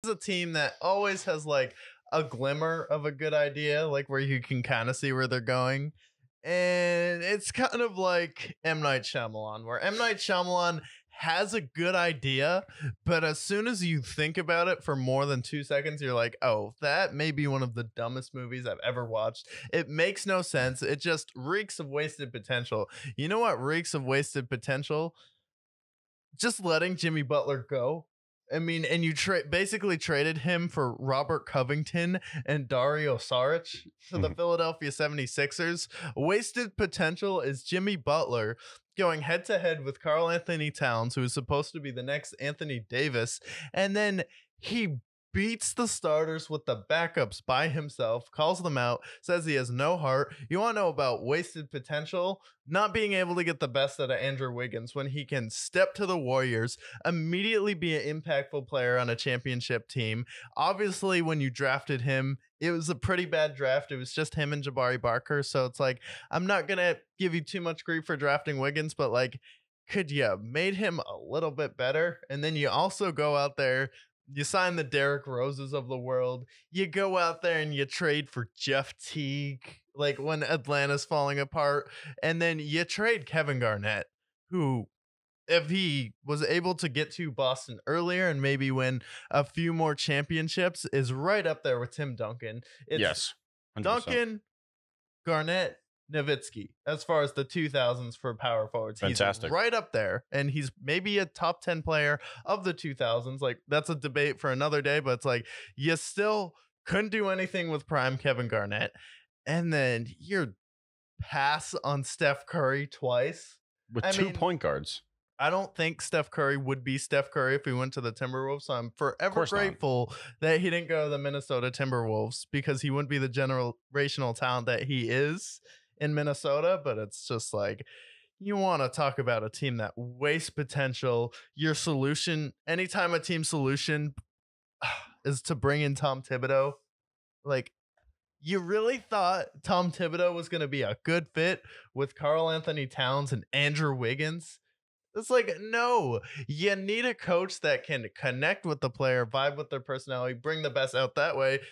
a team that always has like a glimmer of a good idea, like where you can kind of see where they're going. And it's kind of like M. Night Shyamalan, where M. Night Shyamalan has a good idea, but as soon as you think about it for more than 2 seconds, you're like, oh, that may be one of the dumbest movies I've ever watched. It makes no sense. It just reeks of wasted potential. You know what reeks of wasted potential? Just letting Jimmy Butler go. I mean, and you basically traded him for Robert Covington and Dario Saric to the Philadelphia 76ers. Wasted potential is Jimmy Butler going head to head with Karl Anthony Towns, who is supposed to be the next Anthony Davis, and then he beats the starters with the backups by himself, calls them out, says he has no heart. You want to know about wasted potential? Not being able to get the best out of Andrew Wiggins when he can step to the Warriors, immediately be an impactful player on a championship team. Obviously, when you drafted him, it was a pretty bad draft. It was just him and Jabari Parker. So it's like, I'm not going to give you too much grief for drafting Wiggins, but like, could you have made him a little bit better? And then you also go out there, you sign the Derrick Roses of the world. You go out there and you trade for Jeff Teague, like when Atlanta's falling apart. And then you trade Kevin Garnett, who, if he was able to get to Boston earlier and maybe win a few more championships, is right up there with Tim Duncan. It's yes. 100%. Duncan, Garnett, Nowitzki, as far as the 2000s for power forwards. Fantastic. He's right up there, and he's maybe a top 10 player of the 2000s. Like, that's a debate for another day, but it's like, you still couldn't do anything with prime Kevin Garnett. And then you're pass on Steph Curry twice. With two point guards. I don't think Steph Curry would be Steph Curry if he went to the Timberwolves. So I'm forever grateful that he didn't go to the Minnesota Timberwolves, because he wouldn't be the generational talent that he is in Minnesota. But it's just like, you want to talk about a team that wastes potential. Your solution, anytime a team solution is to bring in Tom Thibodeau, like, you really thought Tom Thibodeau was going to be a good fit with Karl Anthony Towns and Andrew Wiggins? It's like, no, you need a coach that can connect with the player, vibe with their personality, bring the best out that way.